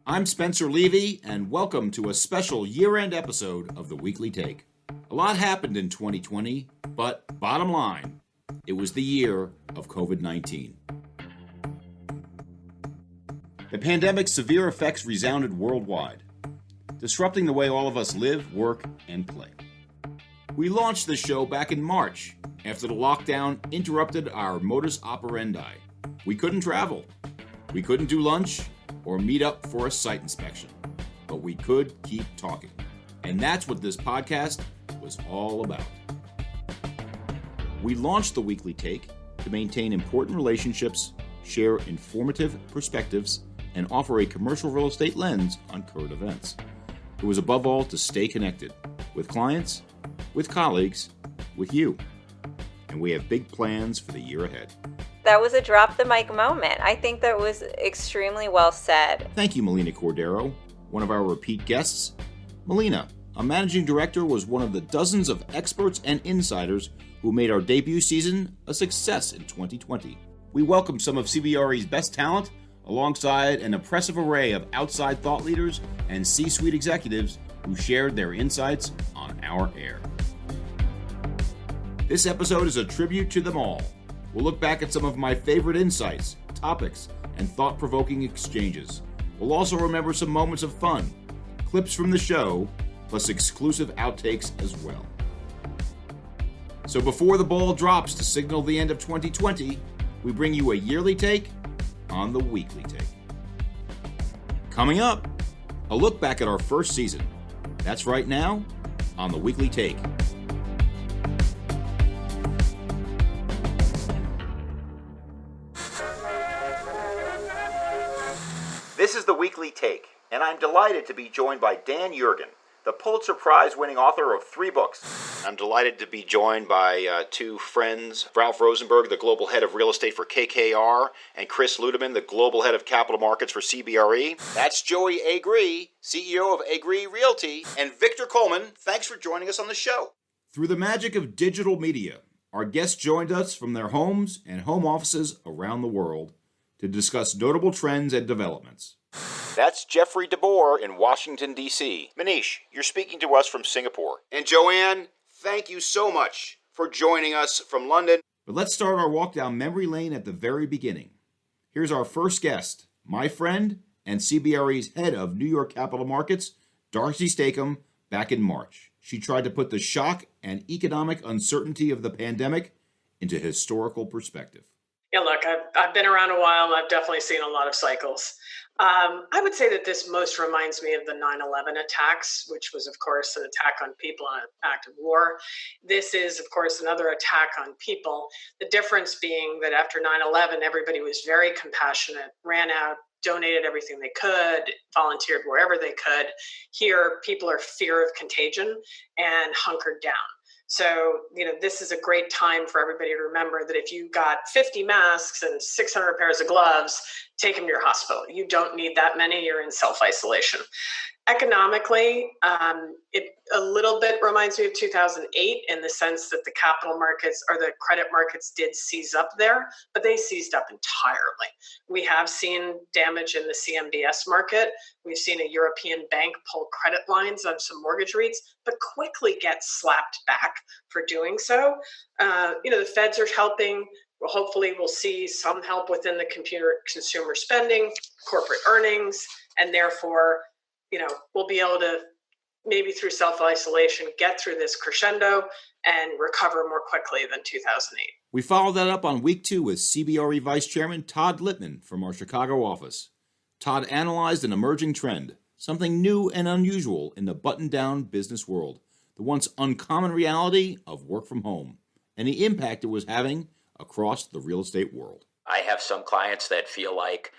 I'm Spencer Levy, and welcome to a special year-end episode of the Weekly Take. A lot happened in 2020, but bottom line, it was the year of COVID-19. The pandemic's severe effects resounded worldwide, disrupting the way all of us live, work, and play. We launched the show back in March, after the lockdown interrupted our modus operandi. We couldn't travel, we couldn't do lunch, or meet up for a site inspection, but we could keep talking. And that's what this podcast was all about. We launched the Weekly Take to maintain important relationships, share informative perspectives, and offer a commercial real estate lens on current events. It was above all to stay connected with clients, with colleagues, with you. And we have big plans for the year ahead. That was a drop the mic moment. I think that was extremely well said. Thank you, Melina Cordero, one of our repeat guests. Melina, a managing director, was one of the dozens of experts and insiders who made our debut season a success in 2020. We welcome some of CBRE's best talent alongside an impressive array of outside thought leaders and C-suite executives who shared their insights on our air. This episode is a tribute to them all. We'll look back at some of my favorite insights, topics, and thought-provoking exchanges. We'll also remember some moments of fun, clips from the show, plus exclusive outtakes as well. So before the ball drops to signal the end of 2020, we bring you a yearly take on the Weekly Take. Coming up, a look back at our first season. That's right now on the Weekly Take. This is the Weekly Take, and I'm delighted to be joined by Dan Jurgen, the Pulitzer Prize-winning author of 3 books. I'm delighted to be joined by 2 friends, Ralph Rosenberg, the global head of real estate for KKR, and Chris Ludeman, the global head of capital markets for CBRE. That's Joey Agree, CEO of Agree Realty, and Victor Coleman. Thanks for joining us on the show. Through the magic of digital media, our guests joined us from their homes and home offices around the world to discuss notable trends and developments. That's Jeffrey DeBoer in Washington, D.C. Manish, you're speaking to us from Singapore. And Joanne, thank you so much for joining us from London. But let's start our walk down memory lane at the very beginning. Here's our first guest, my friend and CBRE's head of New York capital markets, Darcy Stakem, back in March. She tried to put the shock and economic uncertainty of the pandemic into historical perspective. Yeah, look, I've been around a while. I've definitely seen a lot of cycles. I would say that this most reminds me of the 9/11 attacks, which was, of course, an attack on people, an act of war. This is, of course, another attack on people. The difference being that after 9/11, everybody was very compassionate, ran out, donated everything they could, volunteered wherever they could. Here, people are fear of contagion and hunkered down. So, this is a great time for everybody to remember that if you got 50 masks and 600 pairs of gloves, take them to your hospital. You don't need that many. You're in self-isolation. Economically, it a little bit reminds me of 2008 in the sense that the capital markets or the credit markets did seize up there, but they seized up entirely. We have seen damage in the CMBS market. We've seen a European bank pull credit lines on some mortgage REITs, but quickly get slapped back for doing so. The feds are helping. Well, hopefully we'll see some help within the consumer spending, corporate earnings, and therefore, we'll be able to maybe through self-isolation get through this crescendo and recover more quickly than 2008. We followed that up on week 2 with CBRE Vice Chairman Todd Littman from our Chicago office. Todd analyzed an emerging trend, something new and unusual in the button-down business world, the once uncommon reality of work from home, and the impact it was having across the real estate world. I have some clients that feel like,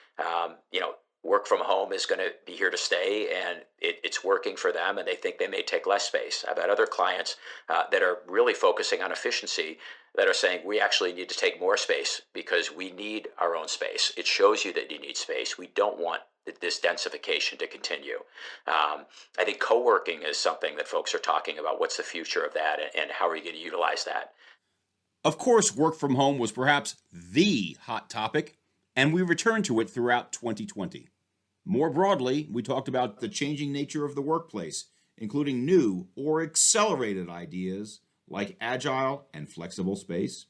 work from home is going to be here to stay and it's working for them and they think they may take less space. I've had other clients that are really focusing on efficiency that are saying we actually need to take more space because we need our own space. It shows you that you need space. We don't want this densification to continue. I think co-working is something that folks are talking about. What's the future of that and how are you going to utilize that? Of course, work from home was perhaps the hot topic, and we returned to it throughout 2020. More broadly, we talked about the changing nature of the workplace, including new or accelerated ideas like agile and flexible space,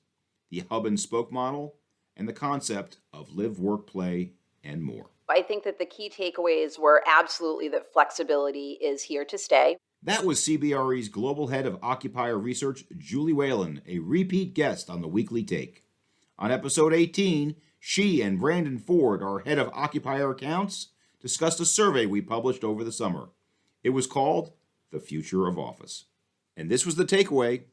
the hub and spoke model, and the concept of live, work, play, and more. I think that the key takeaways were absolutely that flexibility is here to stay. That was CBRE's Global Head of Occupier Research, Julie Whalen, a repeat guest on the Weekly Take. On episode 18, she and Brandon Ford, our Head of Occupier Accounts, discussed a survey we published over the summer. It was called The Future of Office. And this was the takeaway.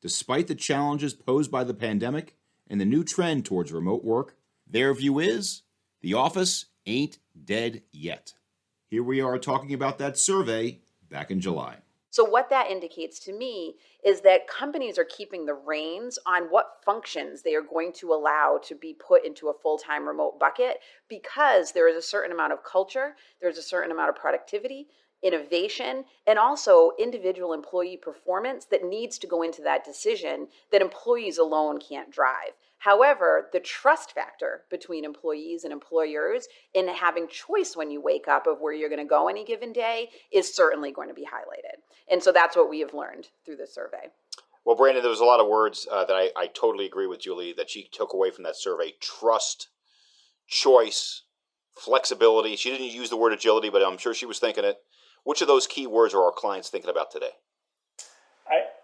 Despite the challenges posed by the pandemic and the new trend towards remote work, their view is the office ain't dead yet. Here we are talking about that survey back in July. So what that indicates to me is that companies are keeping the reins on what functions they are going to allow to be put into a full-time remote bucket, because there is a certain amount of culture, there's a certain amount of productivity, innovation, and also individual employee performance that needs to go into that decision that employees alone can't drive. However, the trust factor between employees and employers in having choice when you wake up of where you're going to go any given day is certainly going to be highlighted. And so that's what we have learned through this survey. Well, Brandon, there was a lot of words that I totally agree with Julie that she took away from that survey. Trust, choice, flexibility. She didn't use the word agility, but I'm sure she was thinking it. Which of those key words are our clients thinking about today?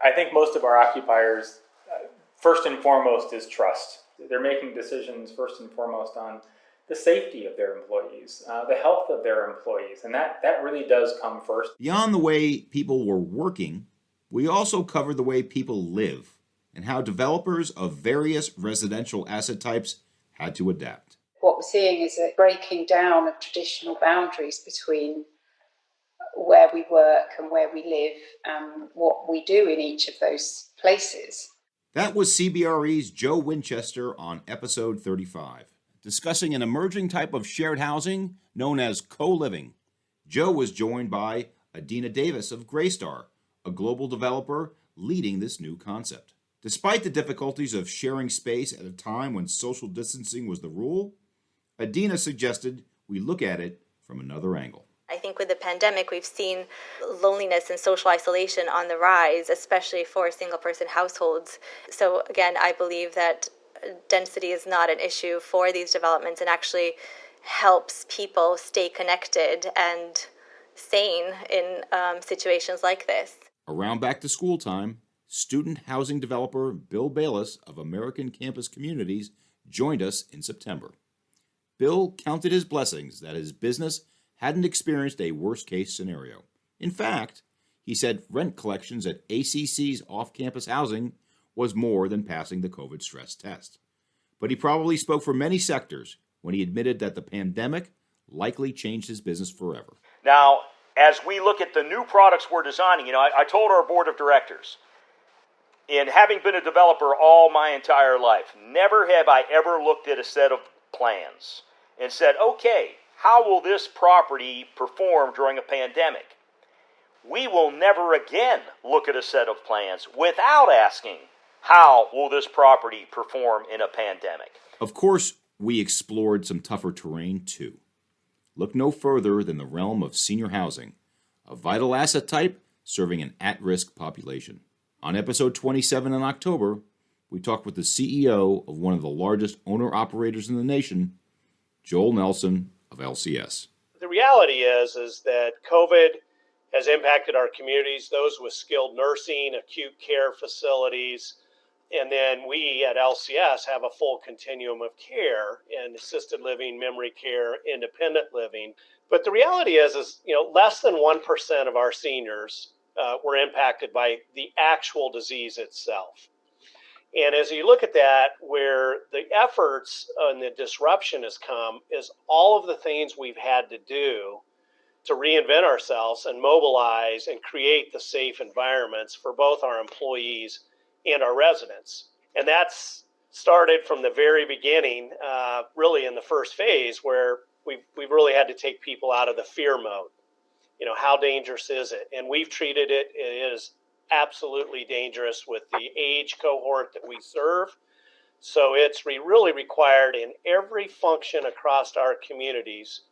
I think most of our occupiers, first and foremost, is trust. They're making decisions first and foremost on the safety of their employees, the health of their employees, and that really does come first. Beyond the way people were working, we also covered the way people live and how developers of various residential asset types had to adapt. What we're seeing is a breaking down of traditional boundaries between where we work and where we live and what we do in each of those places. That was CBRE's Joe Winchester on episode 35, discussing an emerging type of shared housing known as co-living. Joe was joined by Adina Davis of Greystar, a global developer leading this new concept. Despite the difficulties of sharing space at a time when social distancing was the rule, Adina suggested we look at it from another angle. I think with the pandemic, we've seen loneliness and social isolation on the rise, especially for single-person households. So again, I believe that density is not an issue for these developments and actually helps people stay connected and sane in situations like this. Around back to school time, student housing developer Bill Bayless of American Campus Communities joined us in September. Bill counted his blessings that his business hadn't experienced a worst-case scenario. In fact, he said rent collections at ACC's off-campus housing was more than passing the COVID stress test. But he probably spoke for many sectors when he admitted that the pandemic likely changed his business forever. Now, as we look at the new products we're designing, I told our board of directors, in having been a developer all my entire life, never have I ever looked at a set of plans and said, okay, how will this property perform during a pandemic? We will never again look at a set of plans without asking, how will this property perform in a pandemic? Of course, we explored some tougher terrain too. Look no further than the realm of senior housing, a vital asset type serving an at-risk population. On episode 27 in October, we talked with the CEO of one of the largest owner-operators in the nation, Joel Nelson of LCS. The reality is that COVID has impacted our communities, those with skilled nursing, acute care facilities, and then we at LCS have a full continuum of care in assisted living, memory care, independent living. But the reality is less than 1% of our seniors were impacted by the actual disease itself. And as you look at that, where the efforts and the disruption has come is all of the things we've had to do to reinvent ourselves and mobilize and create the safe environments for both our employees and our residents. And that's started from the very beginning, really in the first phase, where we've really had to take people out of the fear mode. How dangerous is it? And we've treated it as absolutely dangerous with the age cohort that we serve. So it's really required in every function across our communities,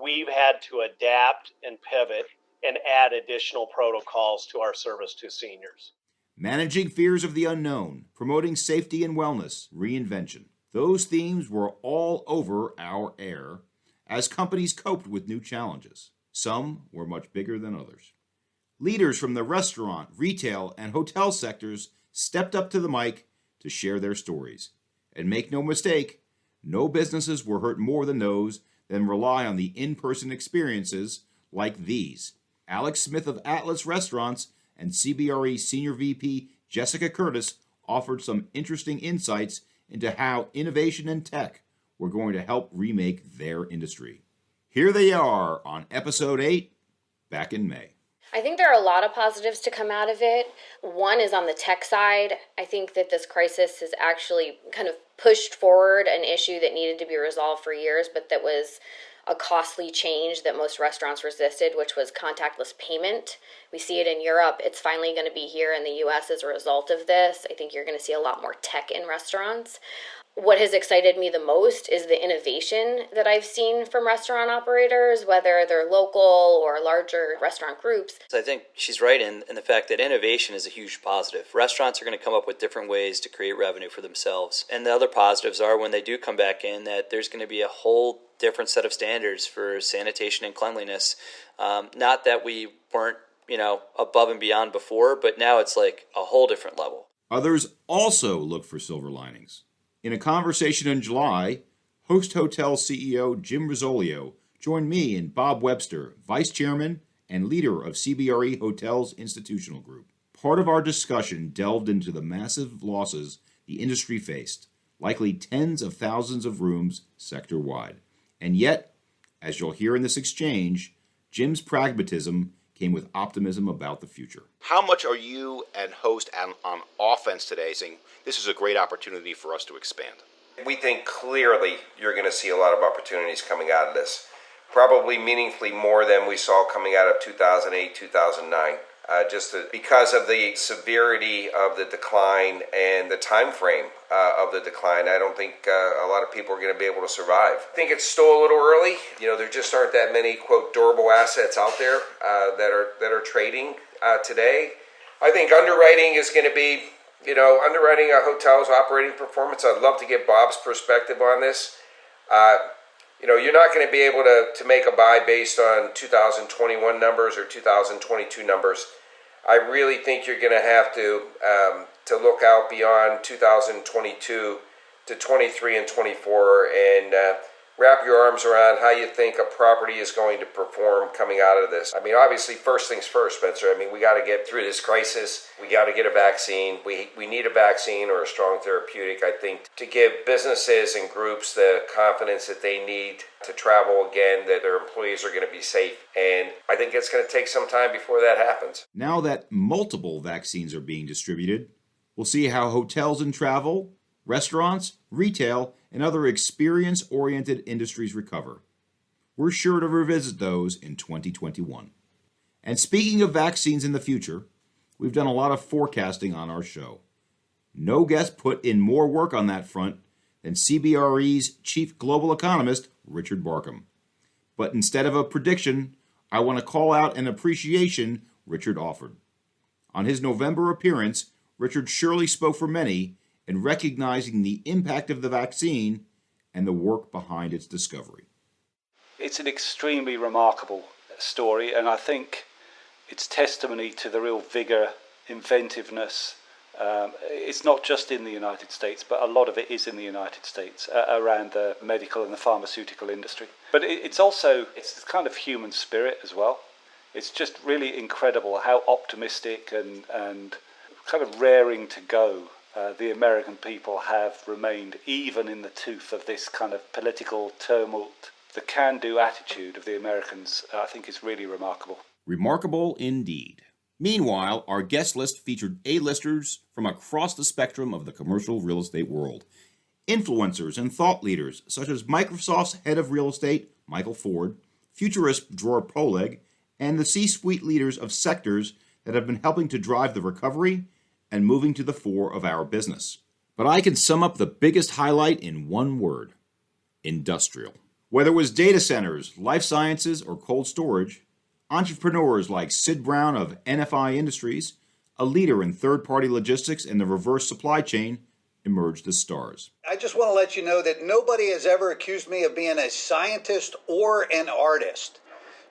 we've had to adapt and pivot and add additional protocols to our service to seniors. Managing fears of the unknown, promoting safety and wellness, reinvention. Those themes were all over our air as companies coped with new challenges. Some were much bigger than others. Leaders from the restaurant, retail, and hotel sectors stepped up to the mic to share their stories. And make no mistake, no businesses were hurt more than those that rely on the in-person experiences like these. Alex Smith of Atlas Restaurants and CBRE Senior VP Jessica Curtis offered some interesting insights into how innovation and tech were going to help remake their industry. Here they are on episode 8, back in May. I think there are a lot of positives to come out of it. One is on the tech side. I think that this crisis has actually kind of pushed forward an issue that needed to be resolved for years, but that was a costly change that most restaurants resisted, which was contactless payment. We see it in Europe. It's finally going to be here in the US as a result of this. I think you're going to see a lot more tech in restaurants. What has excited me the most is the innovation that I've seen from restaurant operators, whether they're local or larger restaurant groups. I think she's right in the fact that innovation is a huge positive. Restaurants are going to come up with different ways to create revenue for themselves. And the other positives are when they do come back in that there's going to be a whole different set of standards for sanitation and cleanliness. Not that we weren't, above and beyond before, but now it's like a whole different level. Others also look for silver linings. In a conversation in July, Host Hotel CEO Jim Rizzolio joined me and Bob Webster, Vice Chairman and leader of CBRE Hotels Institutional Group. Part of our discussion delved into the massive losses the industry faced, likely tens of thousands of rooms sector-wide. And yet, as you'll hear in this exchange, Jim's pragmatism came with optimism about the future. How much are you and Host on offense today, saying this is a great opportunity for us to expand? We think clearly you're going to see a lot of opportunities coming out of this. Probably meaningfully more than we saw coming out of 2008, 2009. Because of the severity of the decline and the time frame of the decline, I don't think a lot of people are going to be able to survive. I think it's still a little early. There just aren't that many, quote, durable assets out there that are trading today. I think underwriting is going to be, underwriting a hotel's operating performance. I'd love to get Bob's perspective on this. You're not going to be able to make a buy based on 2021 numbers or 2022 numbers. I really think you're going to have to look out beyond 2022 to 23 and 24 and wrap your arms around how you think a property is going to perform coming out of this. Obviously, first things first, Spencer. We got to get through this crisis. We got to get a vaccine. We need a vaccine or a strong therapeutic, I think, to give businesses and groups the confidence that they need to travel again, that their employees are going to be safe. And I think it's going to take some time before that happens. Now that multiple vaccines are being distributed, we'll see how hotels and travel, restaurants, retail, and other experience-oriented industries recover. We're sure to revisit those in 2021. And speaking of vaccines in the future, we've done a lot of forecasting on our show. No guest put in more work on that front than CBRE's chief global economist, Richard Barkham. But instead of a prediction, I want to call out an appreciation Richard offered. On his November appearance, Richard surely spoke for many in recognizing the impact of the vaccine and the work behind its discovery. It's an extremely remarkable story, and I think it's testimony to the real vigor, inventiveness. It's not just in the United States, but a lot of it is in the United States around the medical and the pharmaceutical industry. But it's this kind of human spirit as well. It's just really incredible how optimistic and kind of raring to go the American people have remained, even in the tooth of this kind of political tumult. The can-do attitude of the Americans, I think, is really remarkable. Remarkable indeed. Meanwhile, our guest list featured A-listers from across the spectrum of the commercial real estate world. Influencers and thought leaders, such as Microsoft's head of real estate, Michael Ford, futurist Dror Poleg, and the C-suite leaders of sectors that have been helping to drive the recovery and moving to the fore of our business. But I can sum up the biggest highlight in one word: industrial. Whether it was data centers, life sciences, or cold storage, entrepreneurs like Sid Brown of NFI Industries, a leader in third-party logistics and the reverse supply chain, emerged as stars. I just want to let you know that nobody has ever accused me of being a scientist or an artist.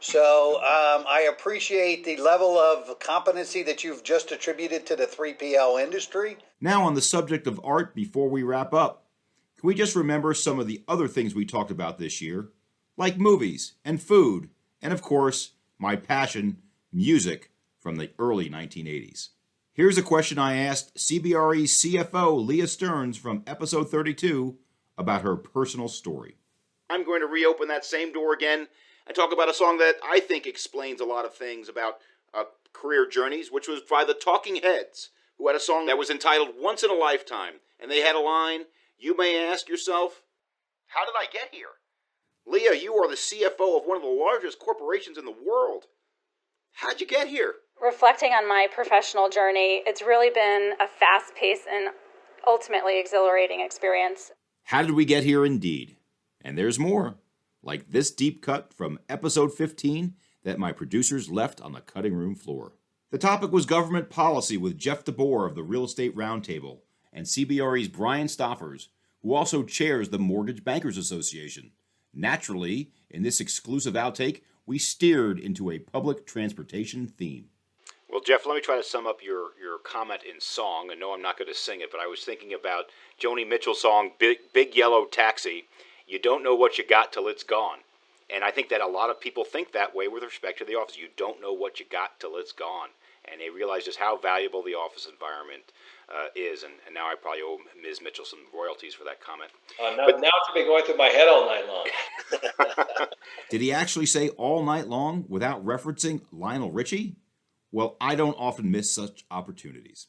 So I appreciate the level of competency that you've just attributed to the 3PL industry. Now on the subject of art, before we wrap up, can we just remember some of the other things we talked about this year, like movies and food, and of course, my passion, music from the early 1980s. Here's a question I asked CBRE's CFO, Leah Stearns, from episode 32 about her personal story. I'm going to reopen that same door again and talk about a song that I think explains a lot of things about career journeys, which was by the Talking Heads, who had a song that was entitled Once in a Lifetime. And they had a line, you may ask yourself, how did I get here? Leah, you are the CFO of one of the largest corporations in the world. How'd you get here? Reflecting on my professional journey, it's really been a fast-paced and ultimately exhilarating experience. How did we get here indeed? And there's more, like this deep cut from episode 15 that my producers left on the cutting room floor. The topic was government policy with Jeff DeBoer of the Real Estate Roundtable and CBRE's Brian Stoffers, who also chairs the Mortgage Bankers Association. Naturally, in this exclusive outtake, we steered into a public transportation theme. Well, Jeff, let me try to sum up your comment in song. I know I'm not going to sing it, but I was thinking about Joni Mitchell's song, Big Yellow Taxi. You don't know what you got till it's gone. And I think that a lot of people think that way with respect to the office. You don't know what you got till it's gone. And they realize just how valuable the office environment is. And now I probably owe Ms. Mitchell some royalties for that comment. Now it's been going through my head all night long. Did he actually say all night long without referencing Lionel Richie? Well, I don't often miss such opportunities.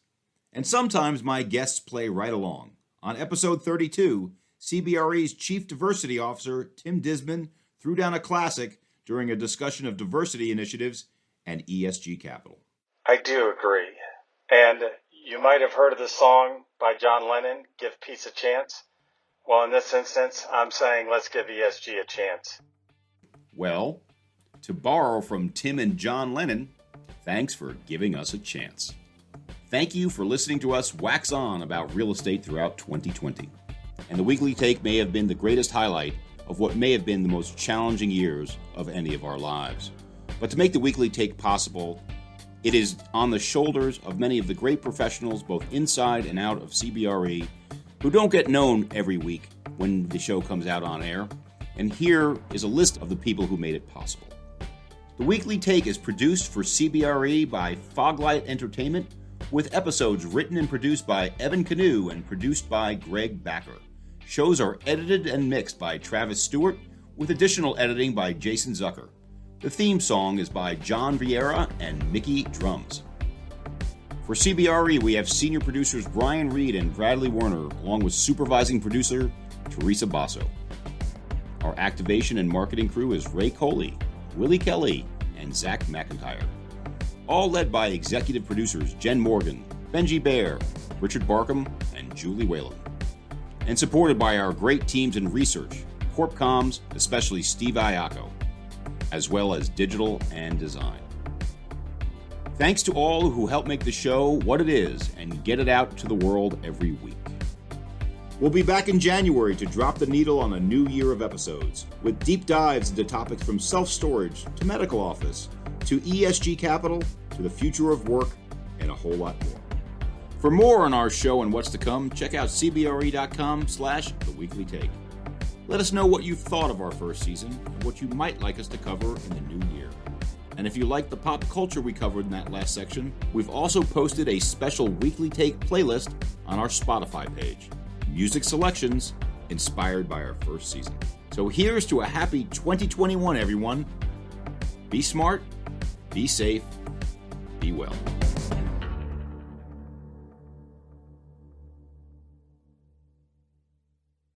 And sometimes my guests play right along. On episode 32, CBRE's Chief Diversity Officer, Tim Disman, threw down a classic during a discussion of diversity initiatives and ESG capital. I do agree. And you might have heard of the song by John Lennon, Give Peace a Chance. Well, in this instance, I'm saying let's give ESG a chance. Well, to borrow from Tim and John Lennon, thanks for giving us a chance. Thank you for listening to us wax on about real estate throughout 2020. And the Weekly Take may have been the greatest highlight of what may have been the most challenging years of any of our lives. But to make the Weekly Take possible, it is on the shoulders of many of the great professionals, both inside and out of CBRE, who don't get known every week when the show comes out on air. And here is a list of the people who made it possible. The Weekly Take is produced for CBRE by Foglight Entertainment, with episodes written and produced by Evan Canoe and produced by Greg Backer. Shows are edited and mixed by Travis Stewart, with additional editing by Jason Zucker. The theme song is by John Vieira and Mickey Drums. For CBRE, we have senior producers Brian Reed and Bradley Werner, along with supervising producer Teresa Basso. Our activation and marketing crew is Ray Coley, Willie Kelly, and Zach McIntyre. All led by executive producers Jen Morgan, Benji Baer, Richard Barkham, and Julie Whalen. And supported by our great teams in research, Corp Comms, especially Steve Ayako, as well as digital and design. Thanks to all who help make the show what it is and get it out to the world every week. We'll be back in January to drop the needle on a new year of episodes, with deep dives into topics from self-storage to medical office, to ESG capital, to the future of work, and a whole lot more. For more on our show and what's to come, check out cbre.com/theweeklytake. Let us know what you thought of our first season and what you might like us to cover in the new year. And if you like the pop culture we covered in that last section, we've also posted a special Weekly Take playlist on our Spotify page. Music selections inspired by our first season. So here's to a happy 2021, everyone. Be smart, be safe, be well.